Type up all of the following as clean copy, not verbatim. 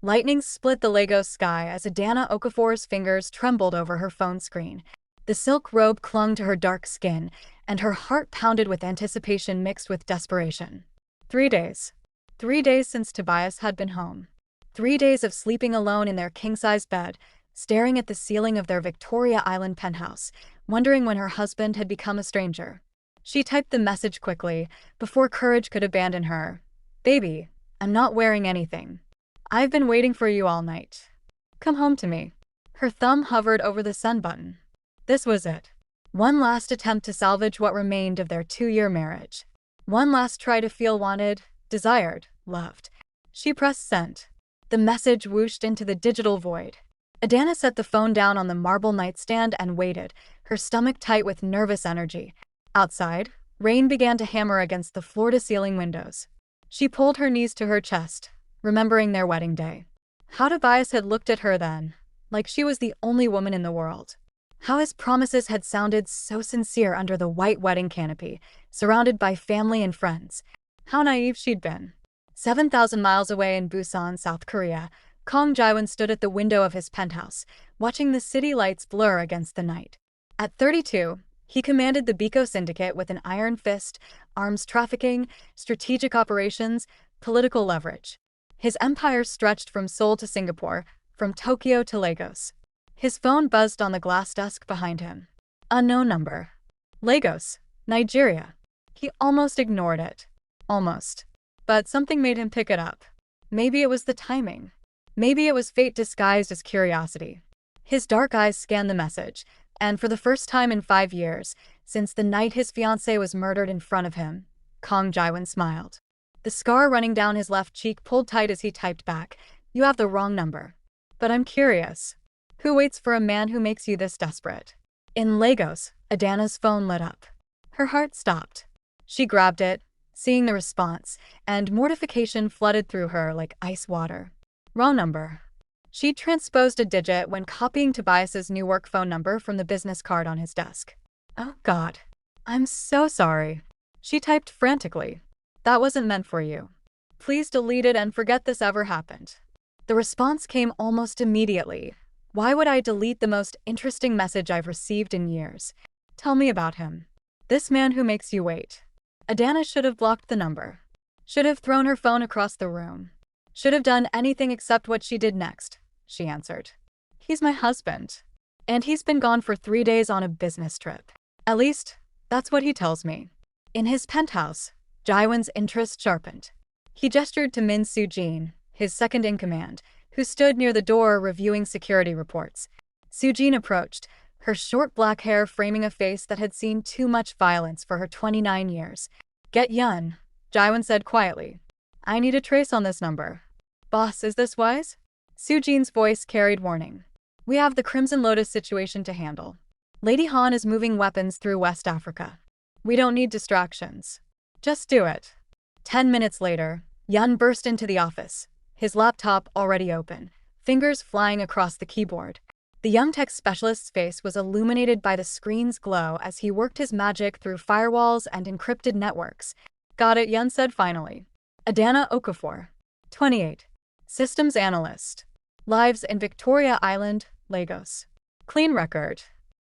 Lightning split the Lagos sky as Adanna Okafor's fingers trembled over her phone screen. The silk robe clung to her dark skin, and her heart pounded with anticipation mixed with desperation. 3 days. 3 days since Tobias had been home. 3 days of sleeping alone in their king-size bed, staring at the ceiling of their Victoria Island penthouse, wondering when her husband had become a stranger. She typed the message quickly, before courage could abandon her. "Baby, I'm not wearing anything. I've been waiting for you all night. Come home to me." Her thumb hovered over the send button. This was it. One last attempt to salvage what remained of their 2-year marriage. One last try to feel wanted, desired, loved. She pressed send. The message whooshed into the digital void. Adanna set the phone down on the marble nightstand and waited, her stomach tight with nervous energy. Outside, rain began to hammer against the floor-to-ceiling windows. She pulled her knees to her chest, remembering their wedding day. How Tobias had looked at her then, like she was the only woman in the world. How his promises had sounded so sincere under the white wedding canopy, surrounded by family and friends. How naive she'd been. 7,000 miles away in Busan, South Korea, Kang Jiwon stood at the window of his penthouse, watching the city lights blur against the night. At 32, he commanded the BWAM syndicate with an iron fist, arms trafficking, strategic operations, political leverage. His empire stretched from Seoul to Singapore, from Tokyo to Lagos. His phone buzzed on the glass desk behind him. Unknown number. Lagos, Nigeria. He almost ignored it. Almost. But something made him pick it up. Maybe it was the timing. Maybe it was fate disguised as curiosity. His dark eyes scanned the message, and for the first time in 5 years, since the night his fiancée was murdered in front of him, Kang Jiwon smiled. The scar running down his left cheek pulled tight as he typed back, "You have the wrong number. But I'm curious. Who waits for a man who makes you this desperate?" In Lagos, Adanna's phone lit up. Her heart stopped. She grabbed it, seeing the response, and mortification flooded through her like ice water. Wrong number. She transposed a digit when copying Tobias's new work phone number from the business card on his desk. "Oh God. I'm so sorry." She typed frantically. "That wasn't meant for you. Please delete it and forget this ever happened." The response came almost immediately. "Why would I delete the most interesting message I've received in years? Tell me about him. This man who makes you wait." Adanna should have blocked the number. Should have thrown her phone across the room. Should have done anything except what she did next, she answered. "He's my husband. And he's been gone for 3 days on a business trip. At least, that's what he tells me." In his penthouse, Jiwon's interest sharpened. He gestured to Min Soo-jin, his second-in-command, who stood near the door reviewing security reports. Soo-jin approached, her short black hair framing a face that had seen too much violence for her 29 years. "Get Yun," Jiwon said quietly. "I need a trace on this number." "Boss, is this wise?" Soo-jin's voice carried warning. "We have the Crimson Lotus situation to handle. Lady Han is moving weapons through West Africa. We don't need distractions. Just do it." 10 minutes later, Yun burst into the office, his laptop already open, fingers flying across the keyboard. The young tech specialist's face was illuminated by the screen's glow as he worked his magic through firewalls and encrypted networks. "Got it," Yun said finally. Adanna Okafor, 28. Systems Analyst. Lives in Victoria Island, Lagos. Clean record.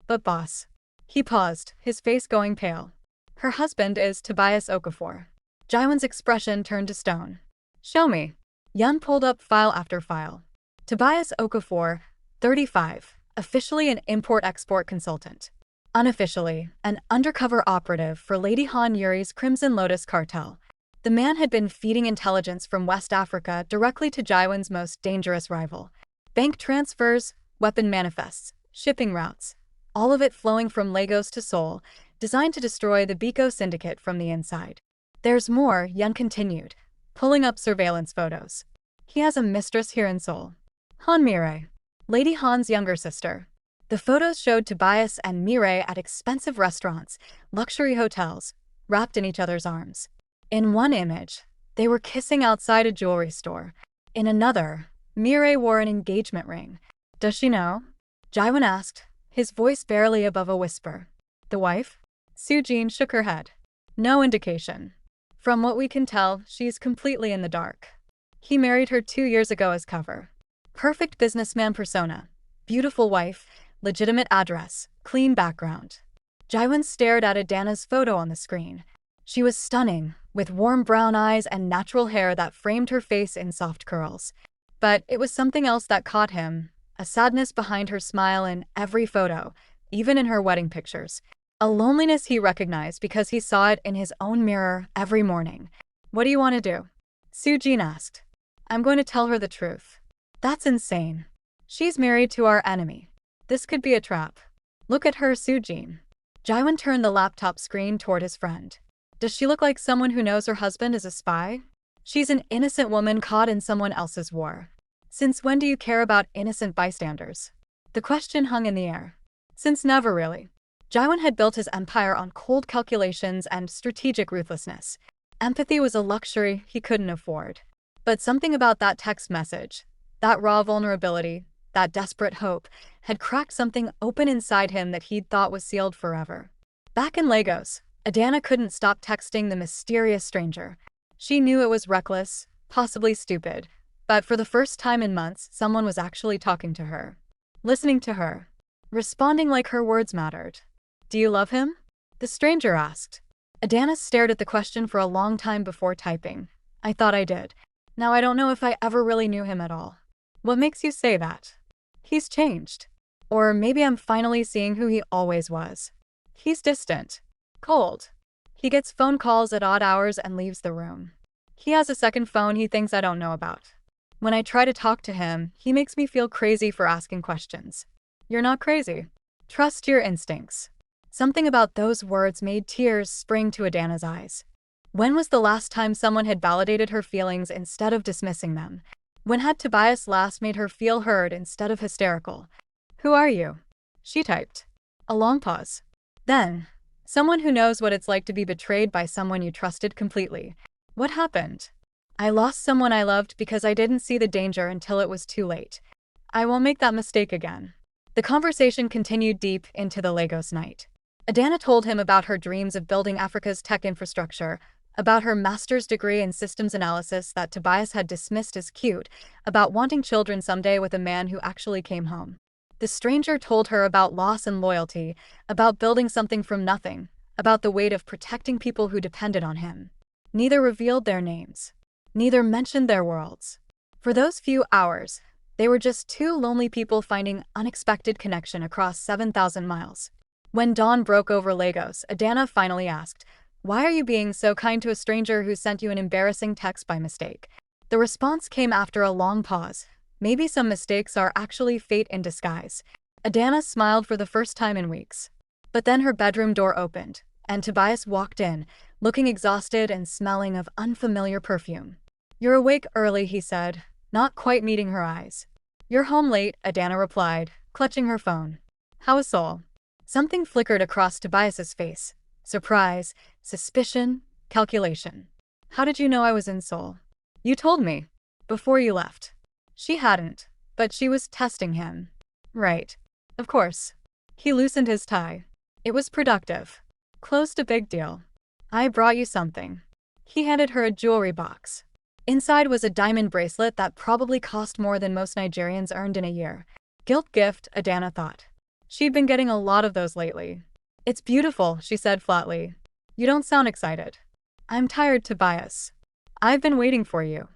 But boss. He paused, his face going pale. "Her husband is Tobias Okafor." Jiwon's expression turned to stone. "Show me." Yun pulled up file after file. Tobias Okafor, 35, officially an import-export consultant. Unofficially, an undercover operative for Lady Han Yuri's Crimson Lotus cartel. The man had been feeding intelligence from West Africa directly to Jiwon's most dangerous rival. Bank transfers, weapon manifests, shipping routes, all of it flowing from Lagos to Seoul, designed to destroy the BWAM syndicate from the inside. "There's more," Yun continued, pulling up surveillance photos. "He has a mistress here in Seoul. Han Mireille, Lady Han's younger sister." The photos showed Tobias and Mireille at expensive restaurants, luxury hotels, wrapped in each other's arms. In one image, they were kissing outside a jewelry store. In another, Mireille wore an engagement ring. "Does she know?" Jiwon asked, his voice barely above a whisper. "The wife?" Soo-jin shook her head. "No indication. From what we can tell, she's completely in the dark." He married her 2 years ago as cover. Perfect businessman persona. Beautiful wife, legitimate address, clean background. Jiwon stared at Adanna's photo on the screen. She was stunning, with warm brown eyes and natural hair that framed her face in soft curls. But it was something else that caught him, a sadness behind her smile in every photo, even in her wedding pictures. A loneliness he recognized because he saw it in his own mirror every morning. "What do you want to do?" Soo-jin asked. "I'm going to tell her the truth." "That's insane. She's married to our enemy. This could be a trap." "Look at her, Soo-jin." Jiwon turned the laptop screen toward his friend. "Does she look like someone who knows her husband is a spy?" "She's an innocent woman caught in someone else's war." "Since when do you care about innocent bystanders?" The question hung in the air. Since never really. Jiwon had built his empire on cold calculations and strategic ruthlessness. Empathy was a luxury he couldn't afford. But something about that text message, that raw vulnerability, that desperate hope, had cracked something open inside him that he'd thought was sealed forever. Back in Lagos, Adanna couldn't stop texting the mysterious stranger. She knew it was reckless, possibly stupid, but for the first time in months, someone was actually talking to her. Listening to her. Responding like her words mattered. "Do you love him?" the stranger asked. Adanna stared at the question for a long time before typing. "I thought I did. Now I don't know if I ever really knew him at all." "What makes you say that?" "He's changed. Or maybe I'm finally seeing who he always was. He's distant. Cold. He gets phone calls at odd hours and leaves the room. He has a second phone he thinks I don't know about. When I try to talk to him, he makes me feel crazy for asking questions." "You're not crazy. Trust your instincts." Something about those words made tears spring to Adanna's eyes. When was the last time someone had validated her feelings instead of dismissing them? When had Tobias last made her feel heard instead of hysterical? "Who are you?" she typed. A long pause. Then, "Someone who knows what it's like to be betrayed by someone you trusted completely." "What happened?" "I lost someone I loved because I didn't see the danger until it was too late. I won't make that mistake again." The conversation continued deep into the Lagos night. Adanna told him about her dreams of building Africa's tech infrastructure, about her master's degree in systems analysis that Tobias had dismissed as cute, about wanting children someday with a man who actually came home. The stranger told her about loss and loyalty, about building something from nothing, about the weight of protecting people who depended on him. Neither revealed their names. Neither mentioned their worlds. For those few hours, they were just two lonely people finding unexpected connection across 7,000 miles. When dawn broke over Lagos, Adanna finally asked, "Why are you being so kind to a stranger who sent you an embarrassing text by mistake?" The response came after a long pause. "Maybe some mistakes are actually fate in disguise." Adanna smiled for the first time in weeks. But then her bedroom door opened, and Tobias walked in, looking exhausted and smelling of unfamiliar perfume. "You're awake early," he said, not quite meeting her eyes. "You're home late," Adanna replied, clutching her phone. "How is Seoul?" Something flickered across Tobias's face. Surprise, suspicion, calculation. "How did you know I was in Seoul?" "You told me. Before you left." She hadn't, but she was testing him. "Right. Of course." He loosened his tie. It was productive. "Closed a big deal. I brought you something." He handed her a jewelry box. Inside was a diamond bracelet that probably cost more than most Nigerians earned in a year. Guilt gift, Adanna thought. She'd been getting a lot of those lately. "It's beautiful," she said flatly. "You don't sound excited." "I'm tired, Tobias. I've been waiting for you.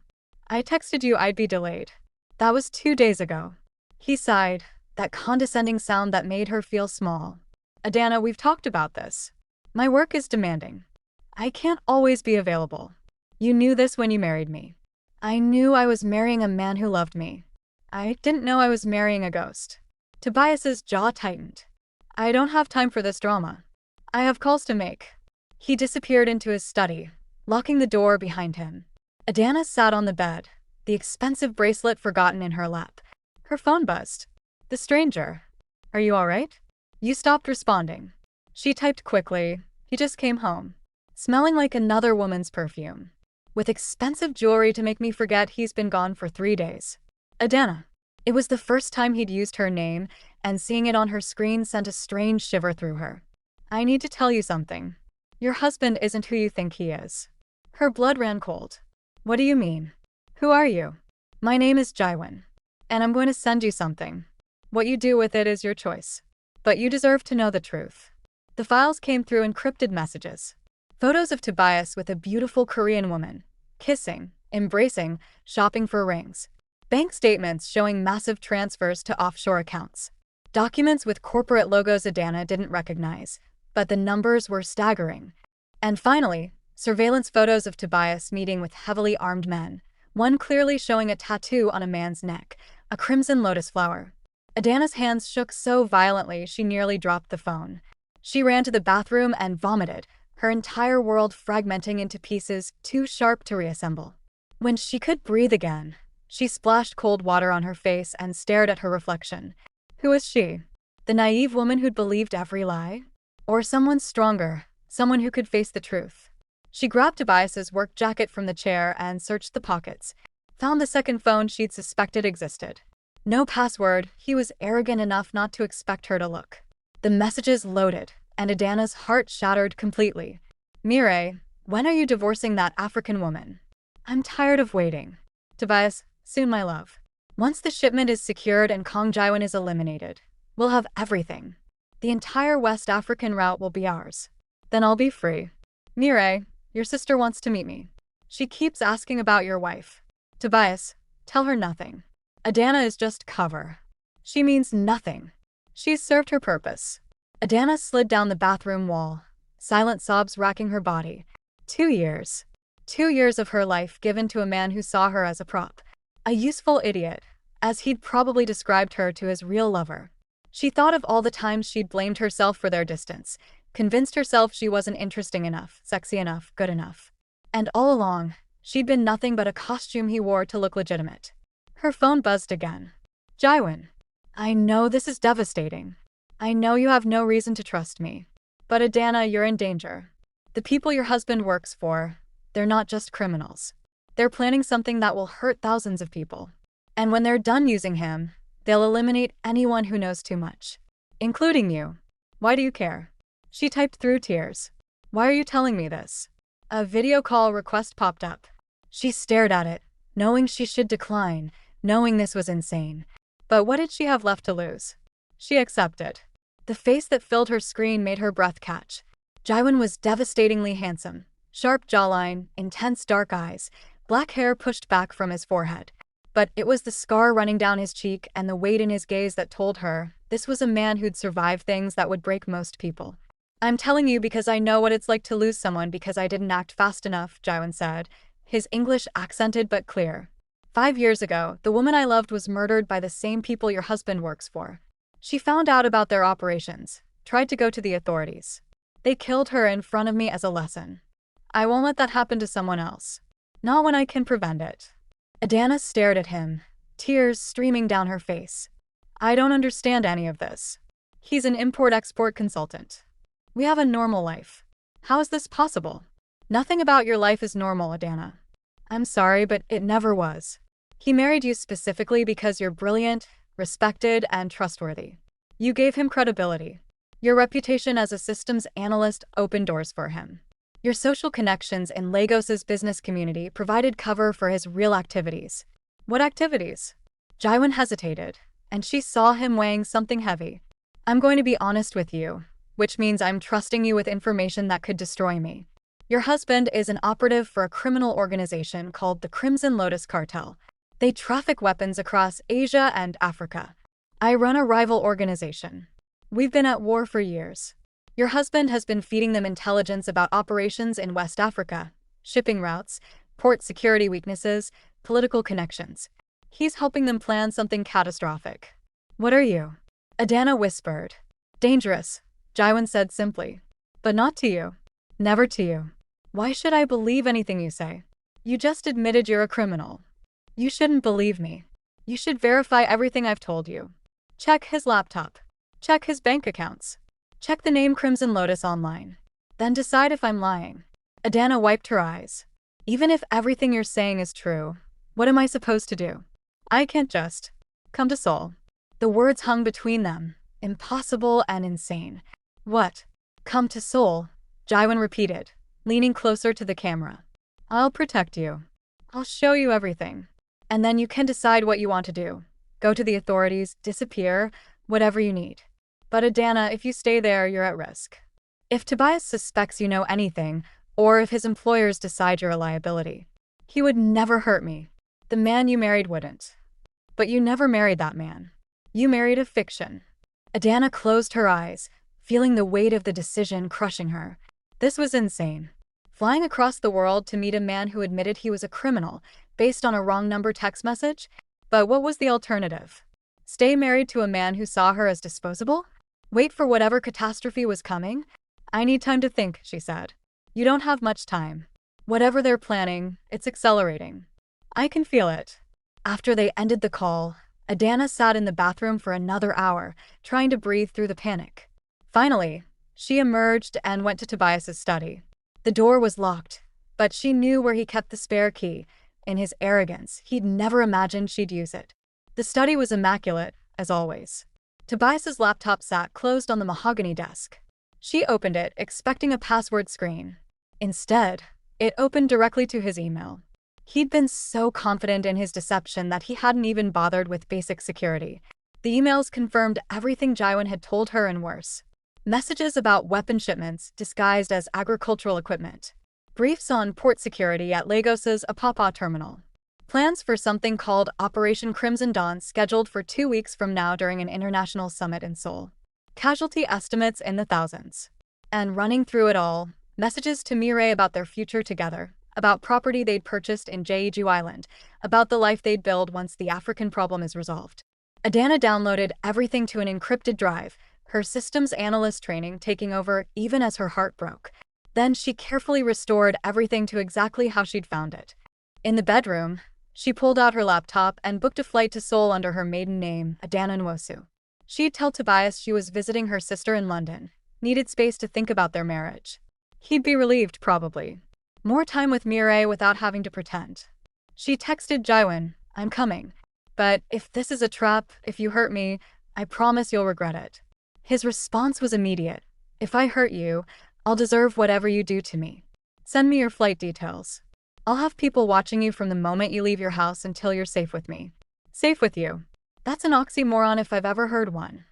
I texted you I'd be delayed. That was 2 days ago." He sighed, that condescending sound that made her feel small. "Adanna, we've talked about this. My work is demanding. I can't always be available. You knew this when you married me." "I knew I was marrying a man who loved me. I didn't know I was marrying a ghost." Tobias's jaw tightened. "I don't have time for this drama. I have calls to make." He disappeared into his study, locking the door behind him. Adanna sat on the bed, the expensive bracelet forgotten in her lap. Her phone buzzed. The stranger. "Are you all right?" "You stopped responding." She typed quickly. "He just came home. Smelling like another woman's perfume. With expensive jewelry to make me forget he's been gone for 3 days." Adanna. It was the first time he'd used her name, and seeing it on her screen sent a strange shiver through her. "I need to tell you something. Your husband isn't who you think he is." Her blood ran cold. "What do you mean?" Who are you? My name is Jiwon, and I'm going to send you something. What you do with it is your choice. But you deserve to know the truth. The files came through encrypted messages. Photos of Tobias with a beautiful Korean woman, kissing, embracing, shopping for rings. Bank statements showing massive transfers to offshore accounts. Documents with corporate logos Adanna didn't recognize, but the numbers were staggering. And finally, surveillance photos of Tobias meeting with heavily armed men, one clearly showing a tattoo on a man's neck, a crimson lotus flower. Adanna's hands shook so violently she nearly dropped the phone. She ran to the bathroom and vomited, her entire world fragmenting into pieces too sharp to reassemble. When she could breathe again, she splashed cold water on her face and stared at her reflection. Who was she? The naive woman who'd believed every lie? Or someone stronger, someone who could face the truth? She grabbed Tobias's work jacket from the chair and searched the pockets, found the second phone she'd suspected existed. No password, he was arrogant enough not to expect her to look. The messages loaded, and Adanna's heart shattered completely. Mireille, when are you divorcing that African woman? I'm tired of waiting. Tobias, soon my love. Once the shipment is secured and Kang Jiwon is eliminated, we'll have everything. The entire West African route will be ours. Then I'll be free. Mireille, your sister wants to meet me. She keeps asking about your wife. Tobias, tell her nothing. Adanna is just cover. She means nothing. She's served her purpose. Adanna slid down the bathroom wall, silent sobs racking her body. 2 years. 2 years of her life given to a man who saw her as a prop. A useful idiot, as he'd probably described her to his real lover. She thought of all the times she'd blamed herself for their distance, convinced herself she wasn't interesting enough, sexy enough, good enough. And all along, she'd been nothing but a costume he wore to look legitimate. Her phone buzzed again. Jiwon. I know this is devastating. I know you have no reason to trust me. But Adanna, you're in danger. The people your husband works for, they're not just criminals. They're planning something that will hurt thousands of people. And when they're done using him, they'll eliminate anyone who knows too much. Including you. Why do you care? She typed through tears. Why are you telling me this? A video call request popped up. She stared at it, knowing she should decline, knowing this was insane. But what did she have left to lose? She accepted. The face that filled her screen made her breath catch. Jiwon was devastatingly handsome. Sharp jawline, intense dark eyes, black hair pushed back from his forehead. But it was the scar running down his cheek and the weight in his gaze that told her this was a man who'd survive things that would break most people. I'm telling you because I know what it's like to lose someone because I didn't act fast enough, Jiwon said, his English accented but clear. 5 years ago, the woman I loved was murdered by the same people your husband works for. She found out about their operations, tried to go to the authorities. They killed her in front of me as a lesson. I won't let that happen to someone else. Not when I can prevent it. Adanna stared at him, tears streaming down her face. I don't understand any of this. He's an import-export consultant. We have a normal life. How is this possible? Nothing about your life is normal, Adanna. I'm sorry, but it never was. He married you specifically because you're brilliant, respected, and trustworthy. You gave him credibility. Your reputation as a systems analyst opened doors for him. Your social connections in Lagos's business community provided cover for his real activities. What activities? Jiwon hesitated, and she saw him weighing something heavy. I'm going to be honest with you, which means I'm trusting you with information that could destroy me. Your husband is an operative for a criminal organization called the Crimson Lotus Cartel. They traffic weapons across Asia and Africa. I run a rival organization. We've been at war for years. Your husband has been feeding them intelligence about operations in West Africa, shipping routes, port security weaknesses, political connections. He's helping them plan something catastrophic. What are you? Adanna whispered. Dangerous, Jiwon said simply. But not to you. Never to you. Why should I believe anything you say? You just admitted you're a criminal. You shouldn't believe me. You should verify everything I've told you. Check his laptop. Check his bank accounts. Check the name Crimson Lotus online. Then decide if I'm lying. Adanna wiped her eyes. Even if everything you're saying is true, what am I supposed to do? I can't just come to Seoul. The words hung between them, impossible and insane. What? Come to Seoul? Jiwon repeated, leaning closer to the camera. I'll protect you. I'll show you everything. And then you can decide what you want to do. Go to the authorities, disappear, whatever you need. But Adanna, if you stay there, you're at risk. If Tobias suspects you know anything, or if his employers decide you're a liability, he would never hurt me. The man you married wouldn't. But you never married that man. You married a fiction. Adanna closed her eyes, feeling the weight of the decision crushing her. This was insane. Flying across the world to meet a man who admitted he was a criminal, based on a wrong number text message? But what was the alternative? Stay married to a man who saw her as disposable? Wait for whatever catastrophe was coming? I need time to think, she said. You don't have much time. Whatever they're planning, it's accelerating. I can feel it. After they ended the call, Adanna sat in the bathroom for another hour, trying to breathe through the panic. Finally, she emerged and went to Tobias's study. The door was locked, but she knew where he kept the spare key. In his arrogance, he'd never imagined she'd use it. The study was immaculate, as always. Tobias's laptop sat closed on the mahogany desk. She opened it, expecting a password screen. Instead, it opened directly to his email. He'd been so confident in his deception that he hadn't even bothered with basic security. The emails confirmed everything Jiwon had told her and worse. Messages about weapon shipments disguised as agricultural equipment. Briefs on port security at Lagos's Apapa terminal. Plans for something called Operation Crimson Dawn scheduled for 2 weeks from now during an international summit in Seoul. Casualty estimates in the thousands. And running through it all, messages to Mireille about their future together, about property they'd purchased in Jeju Island, about the life they'd build once the African problem is resolved. Adanna downloaded everything to an encrypted drive, her systems analyst training taking over even as her heart broke. Then she carefully restored everything to exactly how she'd found it. In the bedroom, she pulled out her laptop and booked a flight to Seoul under her maiden name, Adanna Nwosu. She'd tell Tobias she was visiting her sister in London, needed space to think about their marriage. He'd be relieved, probably. More time with Mireille without having to pretend. She texted Jiwon, I'm coming. But if this is a trap, if you hurt me, I promise you'll regret it. His response was immediate. If I hurt you, I'll deserve whatever you do to me. Send me your flight details. I'll have people watching you from the moment you leave your house until you're safe with me. Safe with you. That's an oxymoron if I've ever heard one.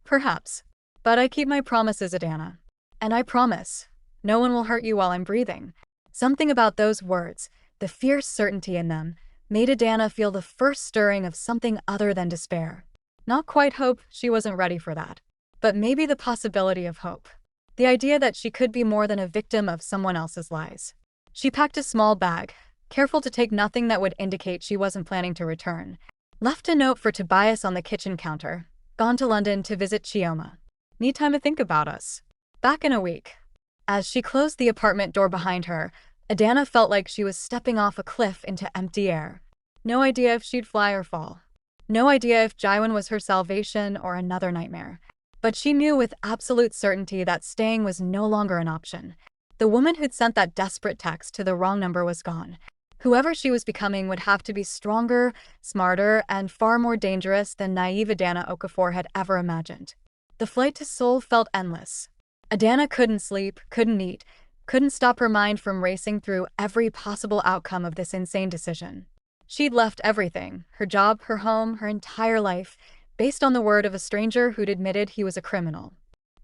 Perhaps. But I keep my promises, Adanna. And I promise, no one will hurt you while I'm breathing. Something about those words, the fierce certainty in them, made Adanna feel the first stirring of something other than despair. Not quite hope, she wasn't ready for that. But maybe the possibility of hope. The idea that she could be more than a victim of someone else's lies. She packed a small bag, careful to take nothing that would indicate she wasn't planning to return. Left a note for Tobias on the kitchen counter. Gone to London to visit Chioma. Need time to think about us. Back in a week. As she closed the apartment door behind her, Adanna felt like she was stepping off a cliff into empty air. No idea if she'd fly or fall. No idea if Jiwon was her salvation or another nightmare. But she knew with absolute certainty that staying was no longer an option. The woman who'd sent that desperate text to the wrong number was gone. Whoever she was becoming would have to be stronger, smarter, and far more dangerous than naive Adanna Okafor had ever imagined. The flight to Seoul felt endless. Adanna couldn't sleep, couldn't eat, couldn't stop her mind from racing through every possible outcome of this insane decision. She'd left everything, her job, her home, her entire life, based on the word of a stranger who'd admitted he was a criminal.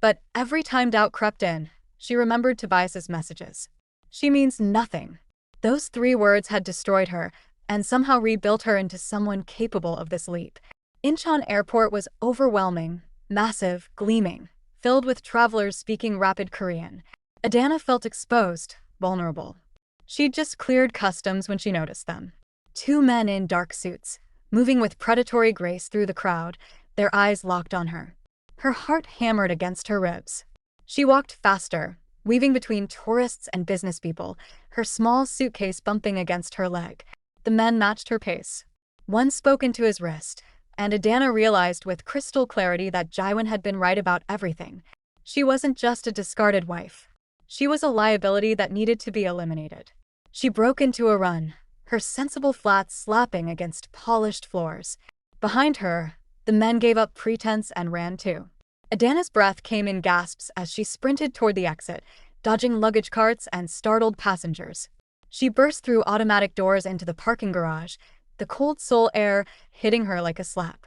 But every time doubt crept in, she remembered Tobias's messages. She means nothing. Those 3 words had destroyed her, and somehow rebuilt her into someone capable of this leap. Incheon Airport was overwhelming, massive, gleaming, filled with travelers speaking rapid Korean. Adanna felt exposed, vulnerable. She'd just cleared customs when she noticed them. 2 men in dark suits, moving with predatory grace through the crowd, their eyes locked on her. Her heart hammered against her ribs. She walked faster, weaving between tourists and business people, her small suitcase bumping against her leg. The men matched her pace. One spoke into his wrist, and Adanna realized with crystal clarity that Jiwon had been right about everything. She wasn't just a discarded wife. She was a liability that needed to be eliminated. She broke into a run, her sensible flats slapping against polished floors. Behind her, the men gave up pretense and ran too. Adanna's breath came in gasps as she sprinted toward the exit, dodging luggage carts and startled passengers. She burst through automatic doors into the parking garage, the cold Seoul air hitting her like a slap.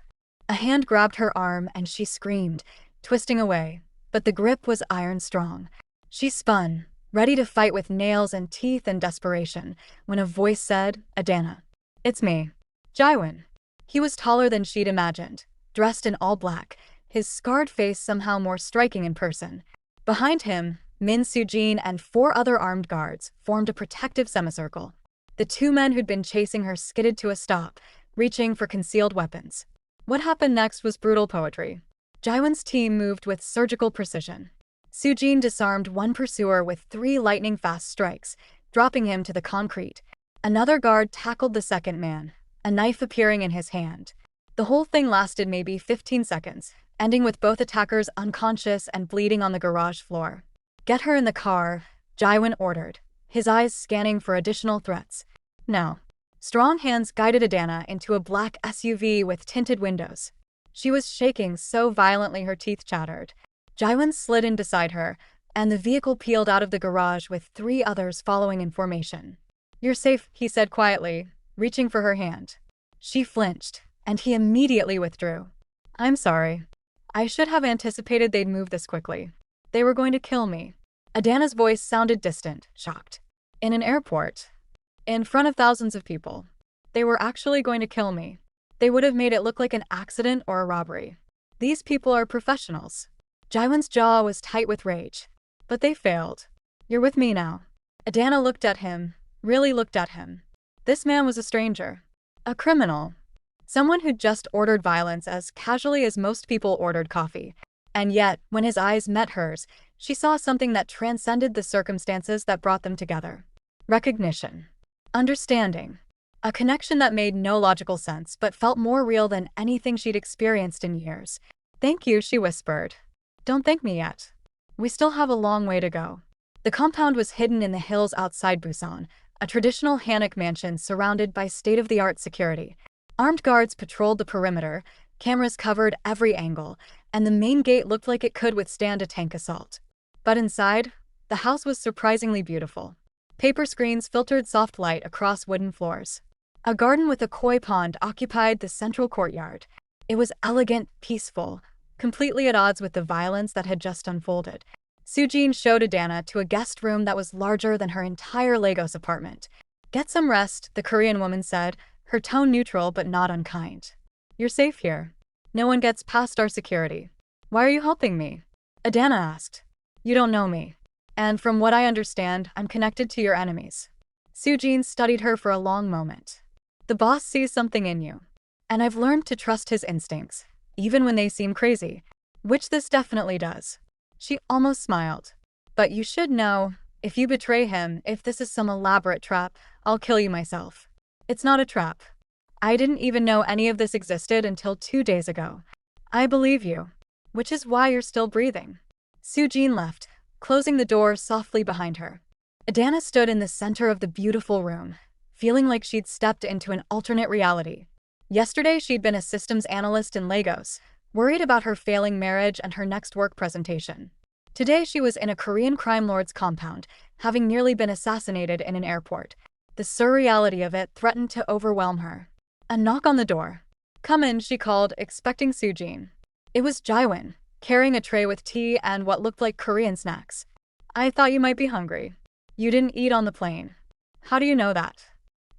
A hand grabbed her arm and she screamed, twisting away, but the grip was iron strong. She spun, ready to fight with nails and teeth and desperation, when a voice said, "Adanna." "It's me. Jiwon." He was taller than she'd imagined, dressed in all black, his scarred face somehow more striking in person. Behind him, Min Soo-jin and 4 other armed guards formed a protective semicircle. The 2 men who'd been chasing her skidded to a stop, reaching for concealed weapons. What happened next was brutal poetry. Jiwon's team moved with surgical precision. Soo-jin disarmed one pursuer with 3 lightning-fast strikes, dropping him to the concrete. Another guard tackled the second man, a knife appearing in his hand. The whole thing lasted maybe 15 seconds, ending with both attackers unconscious and bleeding on the garage floor. "Get her in the car," Jiwon ordered, his eyes scanning for additional threats. No. Strong hands guided Adanna into a black SUV with tinted windows. She was shaking so violently her teeth chattered. Jiwon slid in beside her, and the vehicle peeled out of the garage with 3 others following in formation. "You're safe," he said quietly, reaching for her hand. She flinched, and he immediately withdrew. "I'm sorry. I should have anticipated they'd move this quickly. They were going to kill me." Adanna's voice sounded distant, shocked. "In an airport. In front of thousands of people. They were actually going to kill me. They would have made it look like an accident or a robbery. These people are professionals." Jiwon's jaw was tight with rage. "But they failed. You're with me now." Adanna looked at him, really looked at him. This man was a stranger. A criminal. Someone who'd just ordered violence as casually as most people ordered coffee. And yet, when his eyes met hers, she saw something that transcended the circumstances that brought them together. Recognition. Understanding. A connection that made no logical sense but felt more real than anything she'd experienced in years. "Thank you," she whispered. "Don't thank me yet. We still have a long way to go." The compound was hidden in the hills outside Busan, a traditional Hanok mansion surrounded by state-of-the-art security. Armed guards patrolled the perimeter, cameras covered every angle, and the main gate looked like it could withstand a tank assault. But inside, the house was surprisingly beautiful. Paper screens filtered soft light across wooden floors. A garden with a koi pond occupied the central courtyard. It was elegant, peaceful, completely at odds with the violence that had just unfolded. Soo-jin showed Adanna to a guest room that was larger than her entire Lagos apartment. "Get some rest," the Korean woman said, her tone neutral but not unkind. "You're safe here. No one gets past our security." "Why are you helping me?" Adanna asked. "You don't know me. And from what I understand, I'm connected to your enemies." Soo-jin studied her for a long moment. "The boss sees something in you. And I've learned to trust his instincts, even when they seem crazy. Which this definitely does." She almost smiled. "But you should know, if you betray him, if this is some elaborate trap, I'll kill you myself." "It's not a trap. I didn't even know any of this existed until 2 days ago." "I believe you. Which is why you're still breathing." Soo-jin left, closing the door softly behind her. Adanna stood in the center of the beautiful room, feeling like she'd stepped into an alternate reality. Yesterday, she'd been a systems analyst in Lagos, worried about her failing marriage and her next work presentation. Today, she was in a Korean crime lord's compound, having nearly been assassinated in an airport. The surreality of it threatened to overwhelm her. A knock on the door. "Come in," she called, expecting Soo-jin. It was Jiwon, carrying a tray with tea and what looked like Korean snacks. "I thought you might be hungry. You didn't eat on the plane." "How do you know that?"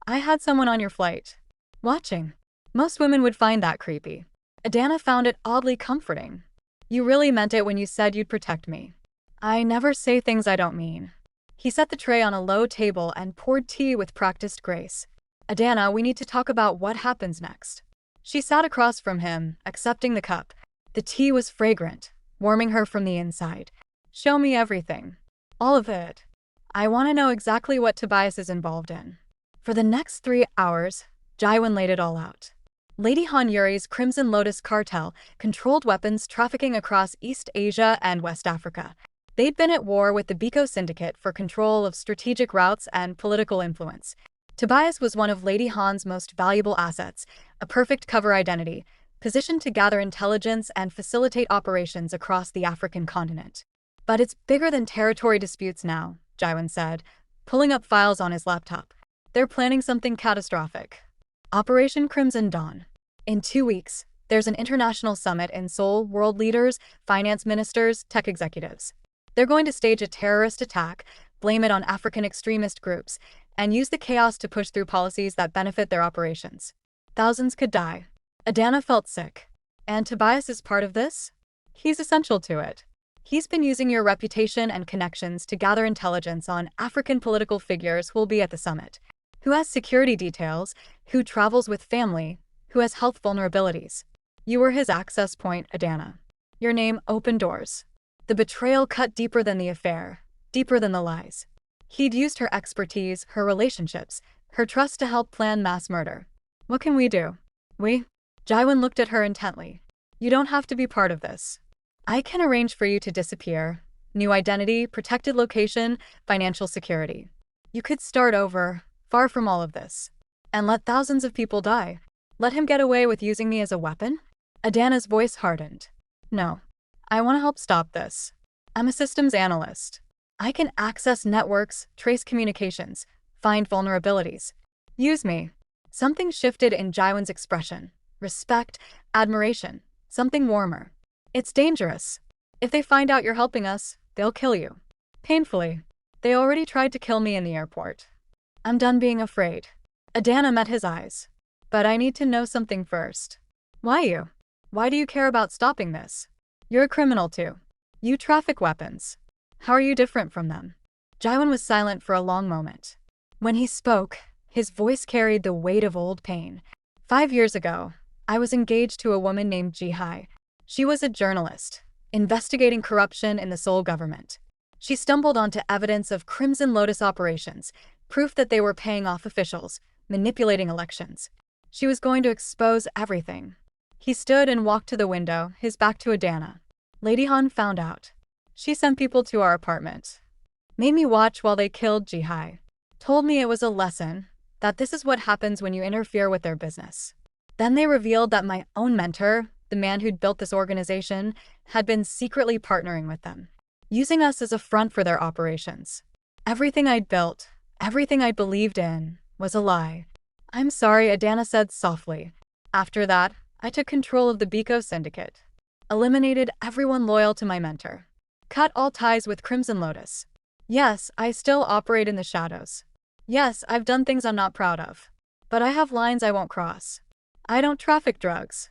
"I had someone on your flight. Watching." Most women would find that creepy. Adanna found it oddly comforting. "You really meant it when you said you'd protect me." "I never say things I don't mean." He set the tray on a low table and poured tea with practiced grace. "Adanna, we need to talk about what happens next." She sat across from him, accepting the cup. The tea was fragrant, warming her from the inside. "Show me everything. All of it. I want to know exactly what Tobias is involved in." For the next 3 hours, Jiwon laid it all out. Lady Han Yuri's Crimson Lotus cartel controlled weapons trafficking across East Asia and West Africa. They'd been at war with the Biko Syndicate for control of strategic routes and political influence. Tobias was one of Lady Han's most valuable assets, a perfect cover identity, positioned to gather intelligence and facilitate operations across the African continent. "But it's bigger than territory disputes now," Jiwon said, pulling up files on his laptop. They're planning something catastrophic. Operation Crimson Dawn. In 2 weeks, there's an international summit in Seoul, world leaders, finance ministers, tech executives. They're going to stage a terrorist attack, blame it on African extremist groups, and use the chaos to push through policies that benefit their operations. Thousands could die. Adanna felt sick. And Tobias is part of this? He's essential to it. He's been using your reputation and connections to gather intelligence on African political figures who will be at the summit. Who has security details, who travels with family, who has health vulnerabilities. You were his access point, Adanna. Your name opened doors. The betrayal cut deeper than the affair, deeper than the lies. He'd used her expertise, her relationships, her trust to help plan mass murder. What can we do? We? Jiwon looked at her intently. You don't have to be part of this. I can arrange for you to disappear. New identity, protected location, financial security. You could start over, far from all of this. And let thousands of people die. Let him get away with using me as a weapon? Adanna's voice hardened. No. I want to help stop this. I'm a systems analyst. I can access networks, trace communications, find vulnerabilities. Use me. Something shifted in Jiwon's expression. Respect, admiration, something warmer. It's dangerous. If they find out you're helping us, they'll kill you. Painfully. They already tried to kill me in the airport. I'm done being afraid. Adanna met his eyes. But I need to know something first. Why you? Why do you care about stopping this? You're a criminal too. You traffic weapons. How are you different from them? Jiwon was silent for a long moment. When he spoke, his voice carried the weight of old pain. 5 years ago, I was engaged to a woman named Ji-hai. She was a journalist, investigating corruption in the Seoul government. She stumbled onto evidence of Crimson Lotus operations, proof that they were paying off officials, manipulating elections. She was going to expose everything. He stood and walked to the window, his back to Adanna. Lady Han found out. She sent people to our apartment. Made me watch while they killed Ji-hai. Told me it was a lesson, that this is what happens when you interfere with their business. Then they revealed that my own mentor, the man who'd built this organization, had been secretly partnering with them, using us as a front for their operations. Everything I'd built, everything I'd believed in, was a lie. I'm sorry, Adanna said softly. After that, I took control of the BWAM syndicate. Eliminated everyone loyal to my mentor. Cut all ties with Crimson Lotus. Yes, I still operate in the shadows. Yes, I've done things I'm not proud of. But I have lines I won't cross. I don't traffic drugs.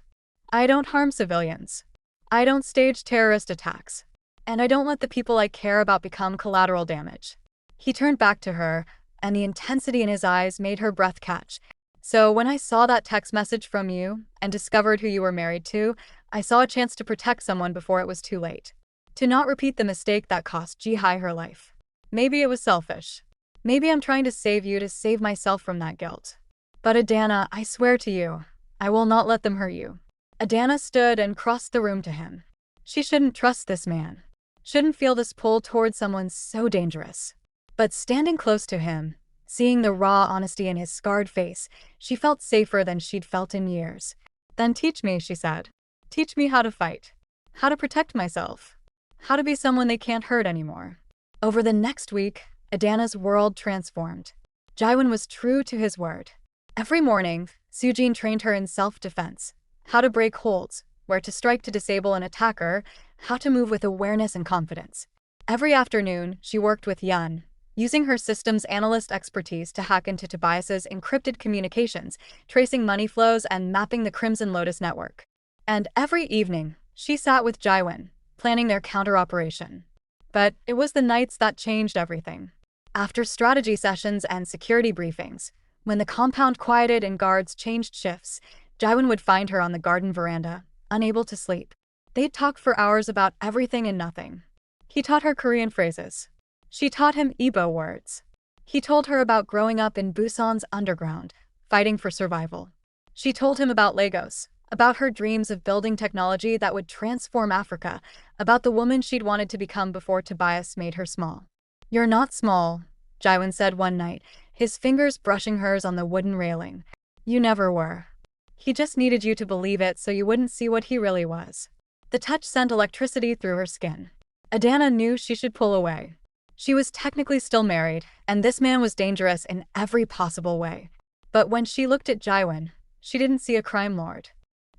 I don't harm civilians. I don't stage terrorist attacks. And I don't let the people I care about become collateral damage. He turned back to her, and the intensity in his eyes made her breath catch. So when I saw that text message from you, and discovered who you were married to, I saw a chance to protect someone before it was too late. To not repeat the mistake that cost Ji-hai her life. Maybe it was selfish. Maybe I'm trying to save you to save myself from that guilt. But Adanna, I swear to you, I will not let them hurt you. Adanna stood and crossed the room to him. She shouldn't trust this man. Shouldn't feel this pull toward someone so dangerous. But standing close to him, seeing the raw honesty in his scarred face, she felt safer than she'd felt in years. Then teach me, she said. Teach me how to fight. How to protect myself. How to be someone they can't hurt anymore. Over the next week, Adanna's world transformed. Jiwon was true to his word. Every morning, Sujin trained her in self-defense. How to break holds, where to strike to disable an attacker, how to move with awareness and confidence. Every afternoon, she worked with Yun, using her systems analyst expertise to hack into Tobias's encrypted communications, tracing money flows and mapping the Crimson Lotus network. And every evening, she sat with Jiwon, planning their counter-operation. But it was the nights that changed everything. After strategy sessions and security briefings, when the compound quieted and guards changed shifts, Jiwon would find her on the garden veranda, unable to sleep. They'd talk for hours about everything and nothing. He taught her Korean phrases. She taught him Igbo words. He told her about growing up in Busan's underground, fighting for survival. She told him about Lagos, about her dreams of building technology that would transform Africa, about the woman she'd wanted to become before Tobias made her small. You're not small, Jiwon said one night, his fingers brushing hers on the wooden railing. You never were. He just needed you to believe it so you wouldn't see what he really was. The touch sent electricity through her skin. Adanna knew she should pull away. She was technically still married, and this man was dangerous in every possible way. But when she looked at Jiwon, she didn't see a crime lord.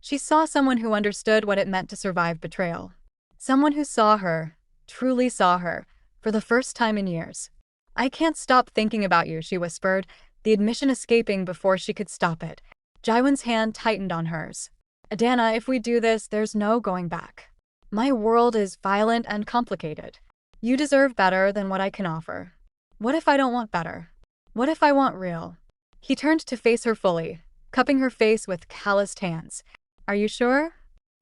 She saw someone who understood what it meant to survive betrayal. Someone who saw her, truly saw her, for the first time in years. "I can't stop thinking about you," she whispered, the admission escaping before she could stop it. Jiwon's hand tightened on hers. "Adanna, if we do this, there's no going back. My world is violent and complicated. You deserve better than what I can offer. What if I don't want better? What if I want real?" He turned to face her fully, cupping her face with calloused hands. "Are you sure?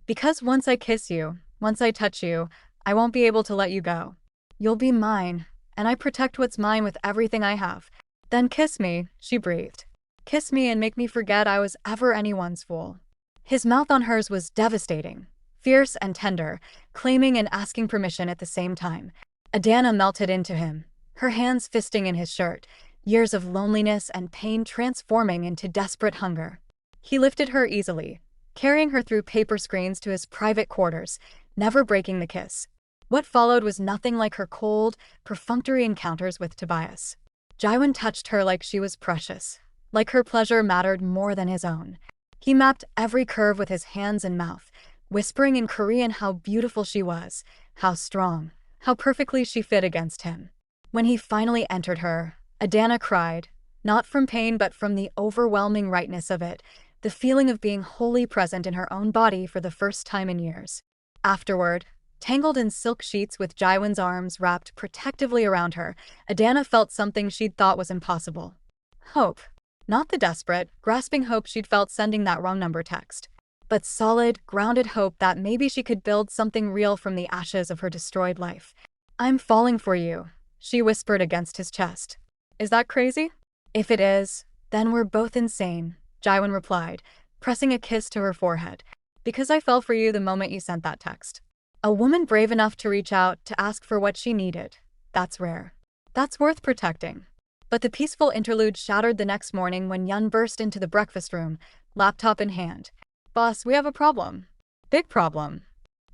Because once I kiss you, once I touch you, I won't be able to let you go. You'll be mine, and I protect what's mine with everything I have. Then kiss me," she breathed. "Kiss me and make me forget I was ever anyone's fool." His mouth on hers was devastating, fierce and tender, claiming and asking permission at the same time. Adanna melted into him, her hands fisting in his shirt, years of loneliness and pain transforming into desperate hunger. He lifted her easily, carrying her through paper screens to his private quarters, never breaking the kiss. What followed was nothing like her cold, perfunctory encounters with Tobias. Jiwon touched her like she was precious, like her pleasure mattered more than his own. He mapped every curve with his hands and mouth, whispering in Korean how beautiful she was, how strong, how perfectly she fit against him. When he finally entered her, Adanna cried, not from pain but from the overwhelming rightness of it, the feeling of being wholly present in her own body for the first time in years. Afterward, tangled in silk sheets with Jiwon's arms wrapped protectively around her, Adanna felt something she'd thought was impossible. Hope. Not the desperate, grasping hope she'd felt sending that wrong number text, but solid, grounded hope that maybe she could build something real from the ashes of her destroyed life. "I'm falling for you," she whispered against his chest. "Is that crazy?" "If it is, then we're both insane," Jiwon replied, pressing a kiss to her forehead. "Because I fell for you the moment you sent that text." A woman brave enough to reach out to ask for what she needed. That's rare. That's worth protecting. But the peaceful interlude shattered the next morning when Yun burst into the breakfast room, laptop in hand. "Boss, we have a problem." "Big problem."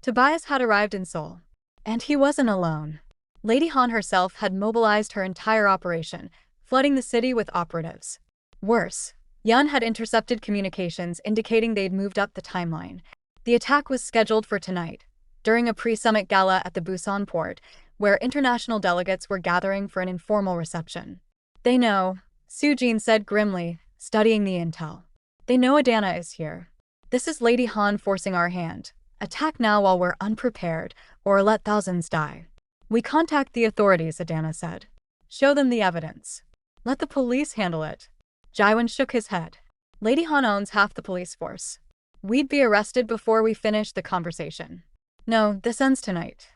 Tobias had arrived in Seoul. And he wasn't alone. Lady Han herself had mobilized her entire operation, flooding the city with operatives. Worse, Yun had intercepted communications indicating they'd moved up the timeline. The attack was scheduled for tonight, during a pre-summit gala at the Busan port, where international delegates were gathering for an informal reception. "They know," Soo-jin said grimly, studying the intel. "They know Adanna is here. This is Lady Han forcing our hand. Attack now while we're unprepared, or let thousands die." "We contact the authorities," Adanna said. "Show them the evidence. Let the police handle it." Jiwon shook his head. "Lady Han owns half the police force. We'd be arrested before we finish the conversation. No, this ends tonight.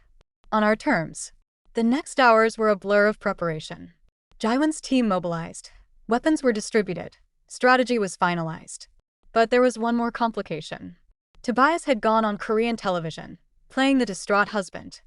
On our terms." The next hours were a blur of preparation. Jiwon's team mobilized. Weapons were distributed. Strategy was finalized. But there was one more complication. Tobias had gone on Korean television, playing the distraught husband.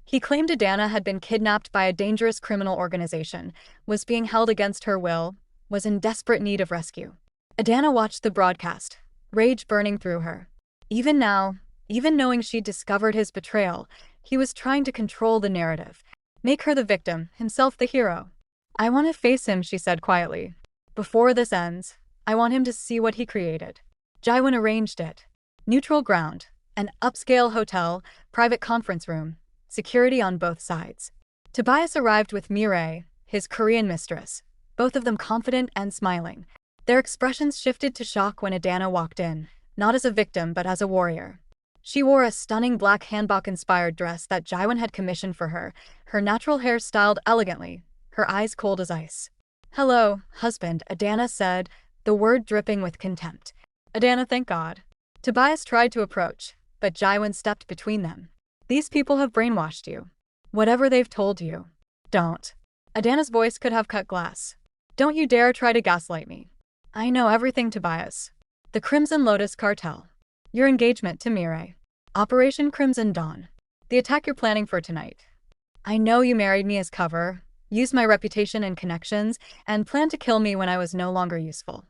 He claimed Adanna had been kidnapped by a dangerous criminal organization, was being held against her will, was in desperate need of rescue. Adanna watched the broadcast, rage burning through her. Even now, even knowing she'd discovered his betrayal, he was trying to control the narrative, make her the victim, himself the hero. "I want to face him," she said quietly. "Before this ends, I want him to see what he created." Jiwon arranged it. Neutral ground, an upscale hotel, private conference room, security on both sides. Tobias arrived with Mireille, his Korean mistress, both of them confident and smiling. Their expressions shifted to shock when Adanna walked in, not as a victim but as a warrior. She wore a stunning black hanbok-inspired dress that Jiwon had commissioned for her natural hair styled elegantly, her eyes cold as ice. "Hello, husband," Adanna said, the word dripping with contempt. "Adanna, thank God." Tobias tried to approach, but Jiwon stepped between them. "These people have brainwashed you. Whatever they've told you, don't." Adanna's voice could have cut glass. "Don't you dare try to gaslight me. I know everything, Tobias. The Crimson Lotus cartel. Your engagement to Mireille. Operation Crimson Dawn. The attack you're planning for tonight. I know you married me as cover, used my reputation and connections, and planned to kill me when I was no longer useful.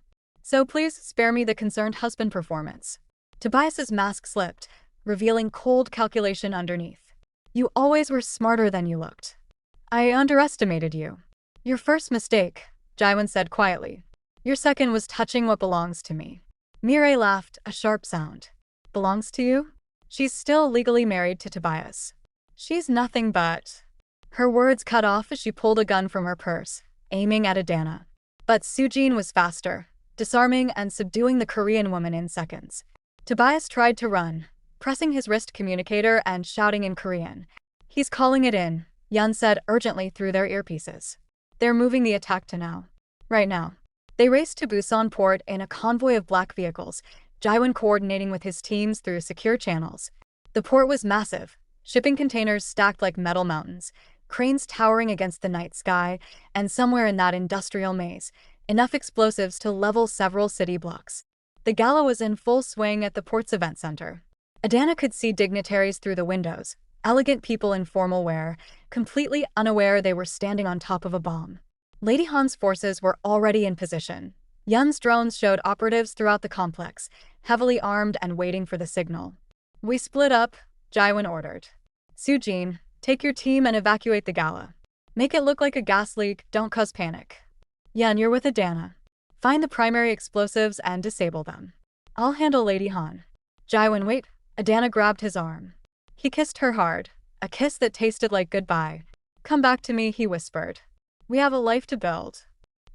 So please spare me the concerned husband performance." Tobias's mask slipped, revealing cold calculation underneath. "You always were smarter than you looked. I underestimated you. Your first mistake, Jiwon said quietly. Your second was touching what belongs to me. Mireille laughed, a sharp sound. Belongs to you? She's still legally married to Tobias. She's nothing but… Her words cut off as she pulled a gun from her purse, aiming at Adanna. But Sujin was faster, disarming and subduing the Korean woman in seconds. Tobias tried to run, pressing his wrist communicator and shouting in Korean. He's calling it in, Yun said urgently through their earpieces. They're moving the attack to now. Right now. They raced to Busan port in a convoy of black vehicles, Jiwon coordinating with his teams through secure channels. The port was massive, shipping containers stacked like metal mountains, cranes towering against the night sky, and somewhere in that industrial maze, enough explosives to level several city blocks. The gala was in full swing at the port's event center. Adanna could see dignitaries through the windows, elegant people in formal wear, completely unaware they were standing on top of a bomb. Lady Han's forces were already in position. Yun's drones showed operatives throughout the complex, heavily armed and waiting for the signal. We split up, Jiwon ordered. Sujin, take your team and evacuate the gala. Make it look like a gas leak, don't cause panic. Yun, you're with Adanna. Find the primary explosives and disable them. I'll handle Lady Han. Jiwon, wait. Adanna grabbed his arm. He kissed her hard, a kiss that tasted like goodbye. Come back to me, he whispered. We have a life to build.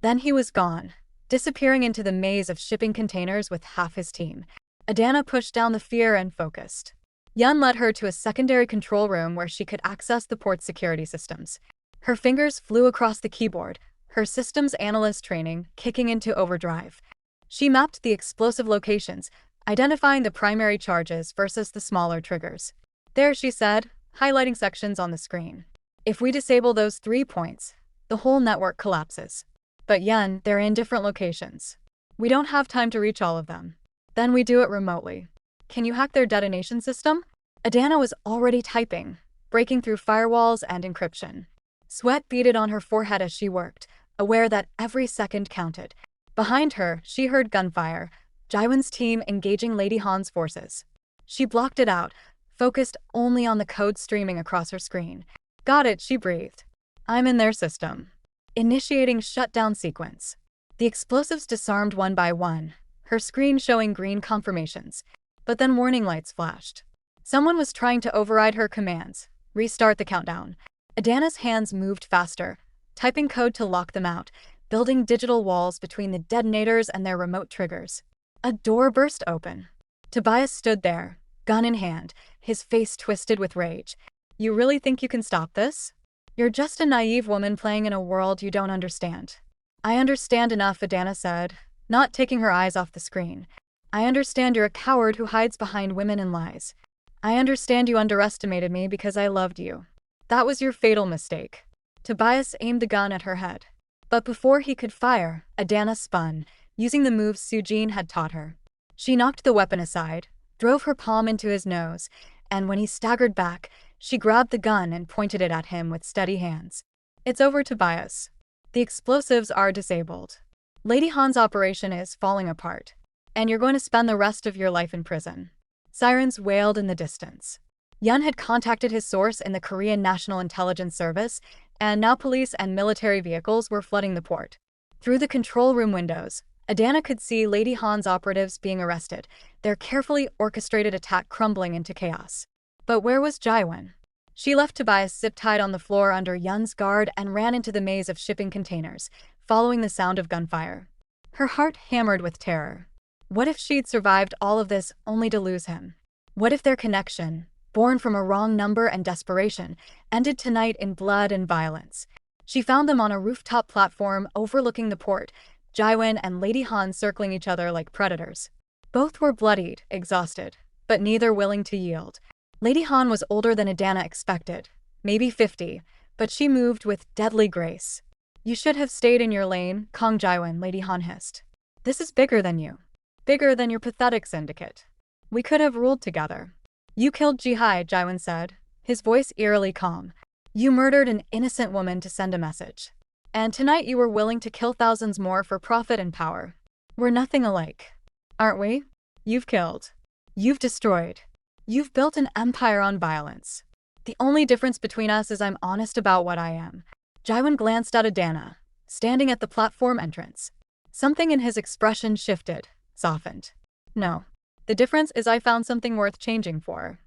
Then he was gone, disappearing into the maze of shipping containers with half his team. Adanna pushed down the fear and focused. Yun led her to a secondary control room where she could access the port's security systems. Her fingers flew across the keyboard, her systems analyst training kicking into overdrive. She mapped the explosive locations, identifying the primary charges versus the smaller triggers. There, she said, highlighting sections on the screen. If we disable those 3 points, the whole network collapses. But Yun, they're in different locations. We don't have time to reach all of them. Then we do it remotely. Can you hack their detonation system? Adanna was already typing, breaking through firewalls and encryption. Sweat beaded on her forehead as she worked, aware that every second counted. Behind her, she heard gunfire, Jiwon's team engaging Lady Han's forces. She blocked it out, focused only on the code streaming across her screen. Got it, she breathed. I'm in their system. Initiating shutdown sequence. The explosives disarmed one by one, her screen showing green confirmations. But then warning lights flashed. Someone was trying to override her commands. Restart the countdown. Adanna's hands moved faster, typing code to lock them out, building digital walls between the detonators and their remote triggers. A door burst open. Tobias stood there, gun in hand, his face twisted with rage. You really think you can stop this? You're just a naive woman playing in a world you don't understand. I understand enough, Adanna said, not taking her eyes off the screen. I understand you're a coward who hides behind women and lies. I understand you underestimated me because I loved you. That was your fatal mistake. Tobias aimed the gun at her head. But before he could fire, Adanna spun, using the moves Sujin had taught her. She knocked the weapon aside, drove her palm into his nose, and when he staggered back, she grabbed the gun and pointed it at him with steady hands. It's over, Tobias. The explosives are disabled. Lady Han's operation is falling apart, and you're going to spend the rest of your life in prison. Sirens wailed in the distance. Yun had contacted his source in the Korean National Intelligence Service, and now police and military vehicles were flooding the port. Through the control room windows, Adanna could see Lady Han's operatives being arrested, their carefully orchestrated attack crumbling into chaos. But where was Jiwon? She left Tobias zip-tied on the floor under Yun's guard and ran into the maze of shipping containers, following the sound of gunfire. Her heart hammered with terror. What if she'd survived all of this only to lose him? What if their connection, born from a wrong number and desperation, ended tonight in blood and violence? She found them on a rooftop platform overlooking the port, Jiwon and Lady Han circling each other like predators. Both were bloodied, exhausted, but neither willing to yield. Lady Han was older than Adanna expected, maybe 50, but she moved with deadly grace. You should have stayed in your lane, Kang Jiwon, Lady Han hissed. This is bigger than you. Bigger than your pathetic syndicate. We could have ruled together. You killed Jihai, Jiwon said, his voice eerily calm. You murdered an innocent woman to send a message. And tonight you were willing to kill thousands more for profit and power. We're nothing alike. Aren't we? You've killed. You've destroyed. You've built an empire on violence. The only difference between us is I'm honest about what I am. Jiwon glanced at Adanna, standing at the platform entrance. Something in his expression shifted, softened. No. The difference is I found something worth changing for.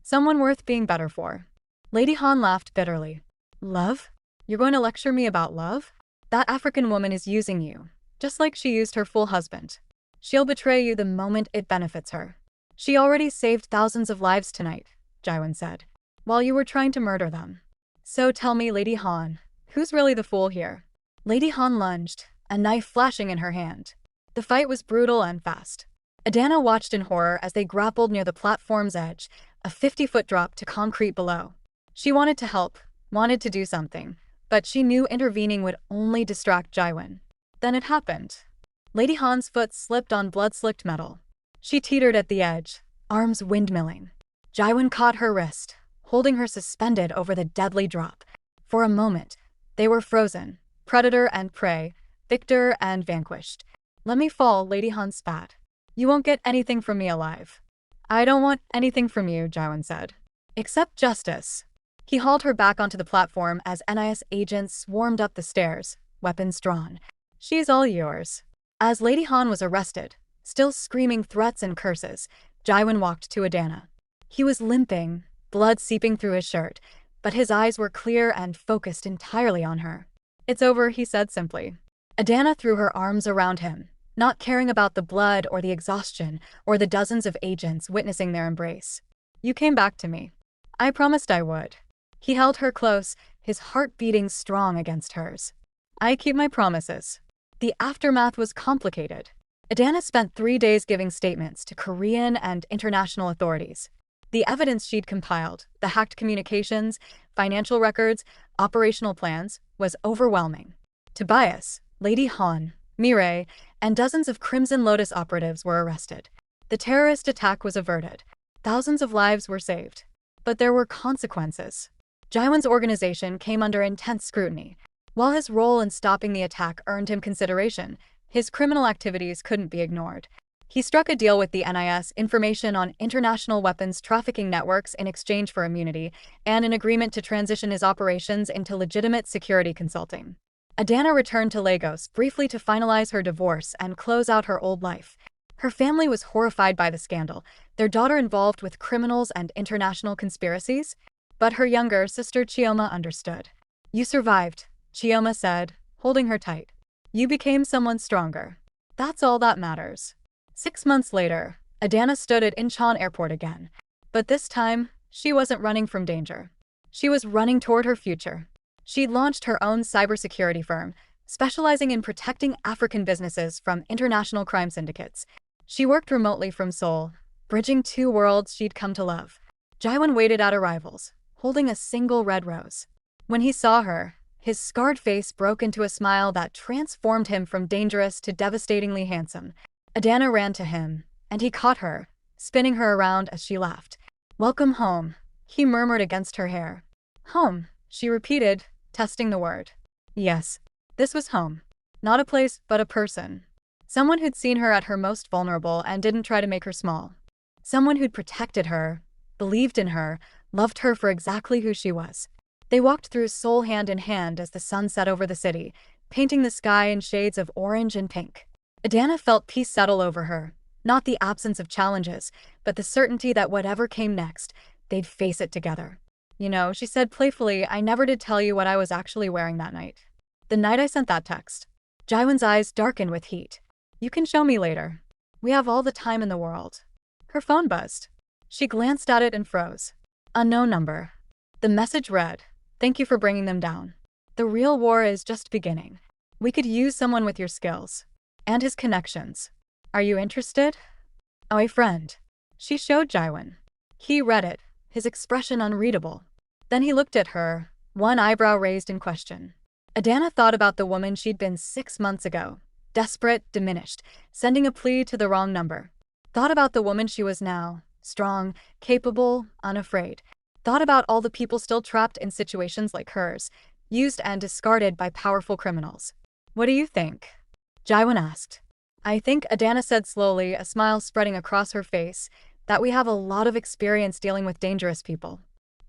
Someone worth being better for. Lady Han laughed bitterly. Love? You're going to lecture me about love? That African woman is using you, just like she used her full husband. She'll betray you the moment it benefits her. She already saved thousands of lives tonight, Jiwon said, while you were trying to murder them. So tell me, Lady Han, who's really the fool here? Lady Han lunged, a knife flashing in her hand. The fight was brutal and fast. Adanna watched in horror as they grappled near the platform's edge, a 50-foot drop to concrete below. She wanted to help, wanted to do something, but she knew intervening would only distract Jiwon. Then it happened. Lady Han's foot slipped on blood-slicked metal. She teetered at the edge, arms windmilling. Jiwon caught her wrist, holding her suspended over the deadly drop. For a moment, they were frozen, predator and prey, victor and vanquished. Let me fall, Lady Han spat. You won't get anything from me alive. I don't want anything from you, Jiwon said. Except justice. He hauled her back onto the platform as NIS agents swarmed up the stairs, weapons drawn. She's all yours. As Lady Han was arrested, still screaming threats and curses, Jiwon walked to Adanna. He was limping, blood seeping through his shirt, but his eyes were clear and focused entirely on her. It's over, he said simply. Adanna threw her arms around him, not caring about the blood or the exhaustion or the dozens of agents witnessing their embrace. You came back to me. I promised I would. He held her close, his heart beating strong against hers. I keep my promises. The aftermath was complicated. Adanna spent 3 days giving statements to Korean and international authorities. The evidence she'd compiled, the hacked communications, financial records, operational plans, was overwhelming. Tobias, Lady Han, Mireille, and dozens of Crimson Lotus operatives were arrested. The terrorist attack was averted. Thousands of lives were saved. But there were consequences. Jiwon's organization came under intense scrutiny. While his role in stopping the attack earned him consideration, his criminal activities couldn't be ignored. He struck a deal with the NIS, information on international weapons trafficking networks in exchange for immunity, and an agreement to transition his operations into legitimate security consulting. Adanna returned to Lagos briefly to finalize her divorce and close out her old life. Her family was horrified by the scandal, their daughter involved with criminals and international conspiracies. But her younger sister Chioma understood. You survived, Chioma said, holding her tight. You became someone stronger. That's all that matters. 6 months later, Adanna stood at Incheon Airport again. But this time, she wasn't running from danger. She was running toward her future. She'd launched her own cybersecurity firm, specializing in protecting African businesses from international crime syndicates. She worked remotely from Seoul, bridging 2 worlds she'd come to love. Jiwon waited at arrivals, holding a single red rose. When he saw her, his scarred face broke into a smile that transformed him from dangerous to devastatingly handsome. Adanna ran to him, and he caught her, spinning her around as she laughed. Welcome home, he murmured against her hair. Home, she repeated, testing the word. Yes, this was home. Not a place, but a person. Someone who'd seen her at her most vulnerable and didn't try to make her small. Someone who'd protected her, believed in her, loved her for exactly who she was. They walked through Seoul hand in hand as the sun set over the city, painting the sky in shades of orange and pink. Adanna felt peace settle over her, not the absence of challenges, but the certainty that whatever came next, they'd face it together. You know, she said playfully, I never did tell you what I was actually wearing that night. The night I sent that text. Jiwon's eyes darkened with heat. You can show me later. We have all the time in the world. Her phone buzzed. She glanced at it and froze. Unknown number. The message read, thank you for bringing them down. The real war is just beginning. We could use someone with your skills. And his connections. Are you interested? Oh, a friend. She showed Jiwon. He read it, his expression unreadable. Then he looked at her, one eyebrow raised in question. Adanna thought about the woman she'd been 6 months ago. Desperate, diminished, sending a plea to the wrong number. Thought about the woman she was now. Strong, capable, unafraid. Thought about all the people still trapped in situations like hers, used and discarded by powerful criminals. What do you think? Jiwon asked. I think, Adanna said slowly, a smile spreading across her face, that we have a lot of experience dealing with dangerous people.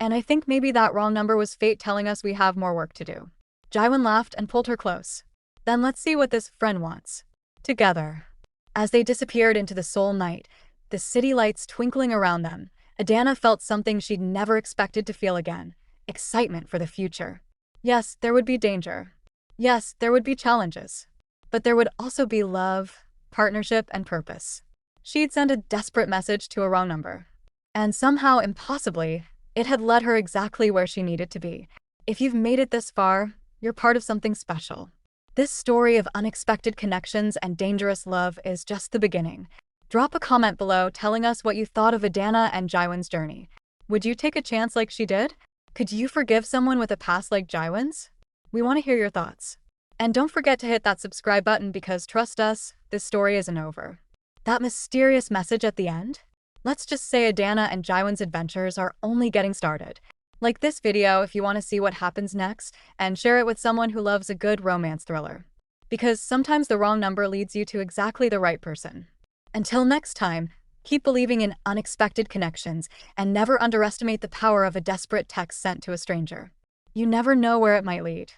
And I think maybe that wrong number was fate telling us we have more work to do. Jiwon laughed and pulled her close. Then let's see what this friend wants. Together. As they disappeared into the Seoul night, the city lights twinkling around them, Adanna felt something she'd never expected to feel again. Excitement for the future. Yes, there would be danger. Yes, there would be challenges. But there would also be love, partnership, and purpose. She'd sent a desperate message to a wrong number. And somehow, impossibly, it had led her exactly where she needed to be. If you've made it this far, you're part of something special. This story of unexpected connections and dangerous love is just the beginning. Drop a comment below telling us what you thought of Adanna and Jiwon's journey. Would you take a chance like she did? Could you forgive someone with a past like Jiwon's? We want to hear your thoughts. And don't forget to hit that subscribe button because trust us, this story isn't over. That mysterious message at the end? Let's just say Adanna and Jiwon's adventures are only getting started. Like this video if you want to see what happens next, and share it with someone who loves a good romance thriller. Because sometimes the wrong number leads you to exactly the right person. Until next time, keep believing in unexpected connections and never underestimate the power of a desperate text sent to a stranger. You never know where it might lead.